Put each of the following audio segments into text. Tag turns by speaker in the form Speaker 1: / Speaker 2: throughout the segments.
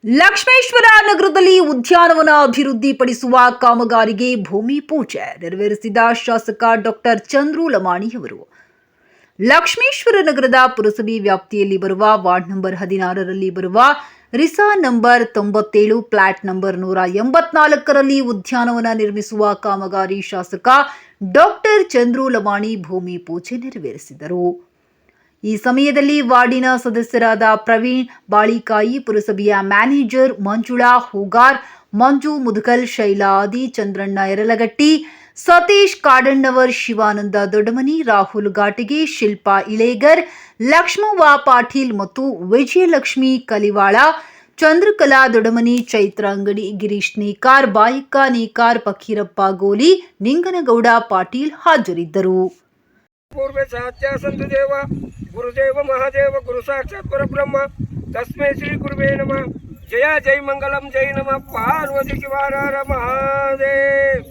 Speaker 1: ಲಕ್ಷ್ಮೇಶ್ವರ ನಗರದಲ್ಲಿ ಉದ್ಯಾನವನ ಅಭಿವೃದ್ಧಿಪಡಿಸುವ ಕಾಮಗಾರಿಗೆ ಭೂಮಿ ಪೂಜೆ ನೆರವೇರಿಸಿದ ಶಾಸಕ ಡಾಕ್ಟರ್ ಚಂದ್ರು ಲಮಾಣಿಯವರು. ಲಕ್ಷ್ಮೇಶ್ವರ ನಗರದ ಪುರಸಭೆ ವ್ಯಾಪ್ತಿಯಲ್ಲಿ ಬರುವ ವಾರ್ಡ್ ನಂಬರ್ 16ರಲ್ಲಿ ಬರುವ ರಿಸಾ ನಂಬರ್ 97 ಫ್ಲಾಟ್ ನಂಬರ್ 184ರಲ್ಲಿ ಉದ್ಯಾನವನ ನಿರ್ಮಿಸುವ ಕಾಮಗಾರಿ ಶಾಸಕ ಡಾಕ್ಟರ್ ಚಂದ್ರು ಲಮಾಣಿ ಭೂಮಿ ಪೂಜೆ ನೆರವೇರಿಸಿದರು. ಈ ಸಮಯದಲ್ಲಿ ವಾರ್ಡಿನ ಸದಸ್ಯರಾದ ಪ್ರವೀಣ್ ಬಾಳಿಕಾಯಿ, ಪುರಸಭೆಯ ಮ್ಯಾನೇಜರ್ ಮಂಜುಳಾ ಹೂಗಾರ್, ಮಂಜು ಮುದಗಲ್, ಶೈಲಾ ಆದಿ, ಚಂದ್ರಣ್ಣ ಯರಲಗಟ್ಟಿ, ಸತೀಶ್ ಕಾಡಣ್ಣವರ್, ಶಿವಾನಂದ ದೊಡ್ಡಮನಿ, ರಾಹುಲ್ ಘಾಟಗಿ, ಶಿಲ್ಪಾ ಇಳೇಗರ್, ಲಕ್ಷ್ಮವ್ವ ಪಾಟೀಲ್ ಮತ್ತು ವಿಜಯಲಕ್ಷ್ಮಿ ಕಲಿವಾಳ, ಚಂದ್ರಕಲಾ ದೊಡ್ಡಮನಿ, ಚೈತ್ರ ಅಂಗಡಿ, ಗಿರೀಶ್ ನೇಕಾರ್, ಬಾಯಕ್ಕ ನೇಕಾರ್, ಫಕೀರಪ್ಪ ಗೋಲಿ, ನಿಂಗನಗೌಡ ಪಾಟೀಲ್ ಹಾಜರಿದ್ದರು.
Speaker 2: पूर्वे सात्या संत देव गुरुदेव महादेव गुरु साक्षात परब्रह्म तस्मै श्री गुरुवे नमः. जया जय मंगलम जय नमः पार्वती शिवार महादेव.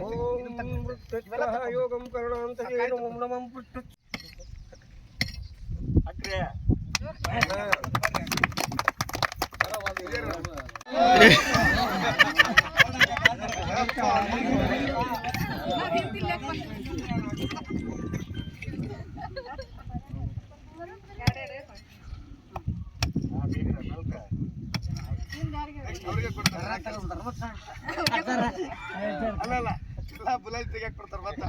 Speaker 2: ओम मृत्युः योगम करुणांतरेण ओम नमः मृत्यु अग्रे ಬುಲಾಯಿ ತೆಗಿಯಾಕ ಕೊಡ್ತಾರ ಮತ್ತ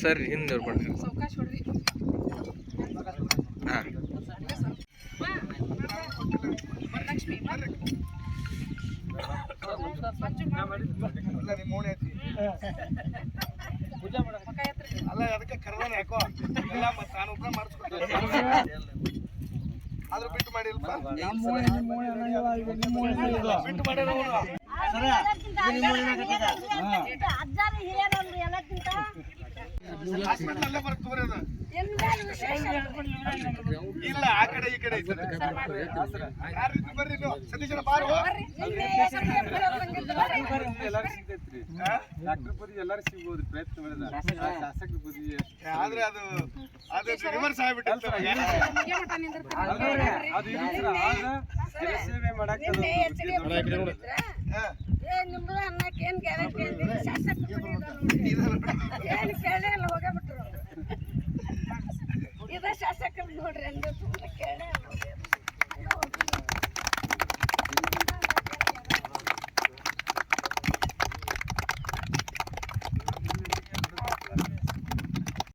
Speaker 3: ಸರ್ ಹಿಂದೆ
Speaker 2: ಅಲ್ಲ ಅದಕ್ಕೆ ಕರ್ದಾನ ಯಾಕೋ ಇಲ್ಲ ಮತ್ತೆ ನಾನು ಉಪರ ಮಾಡಿಸ್ಕೊಡ್ತೀನಿ ಆದ್ರೂ ಬಿಟ್ಟು ಮಾಡಿಲ್ಪ ಬಿಟ್ಟು ಮಾಡ್ಯಾರ ಹಾಸ್ಪಿಟಲ್ ಬರಕ್ ಬರೋದು ಇಲ್ಲ ಆ ಕಡೆ ಈ ಕಡೆ ಬರ್ರಿ ನೀವು ಸತೀಶನ ಬಾರು
Speaker 3: ಡಾಕ್ಟರ್ ಪದಿ ಎಲ್ಲರೂ ಸಿಗ್ಬೋದು ಪ್ರಯತ್ನ ಮಾಡಿದ ಶಾಸಕ ಪದಿ
Speaker 2: ಆದ್ರೆ ಅದು ರಿವರ್ಸ್ ಆಗ್ಬಿಟ್ಟು
Speaker 3: ಅದು ಸೇವೆ ಮಾಡಕ್ಕೆ
Speaker 4: ನಿಮ್ದು ಅನ್ನಕ್ಕೆ ಏನ್ ಗ್ಯಾರಂಟಿ ಶಾಸಕರು ಏನ್ ಕೇಳೇ ಇಲ್ಲ ಹೋಗಬಿಟ್ರು ಇದ ಶಾಸಕರು ನೋಡ್ರಿ ಅಂದ್ಬಿಟ್ಟು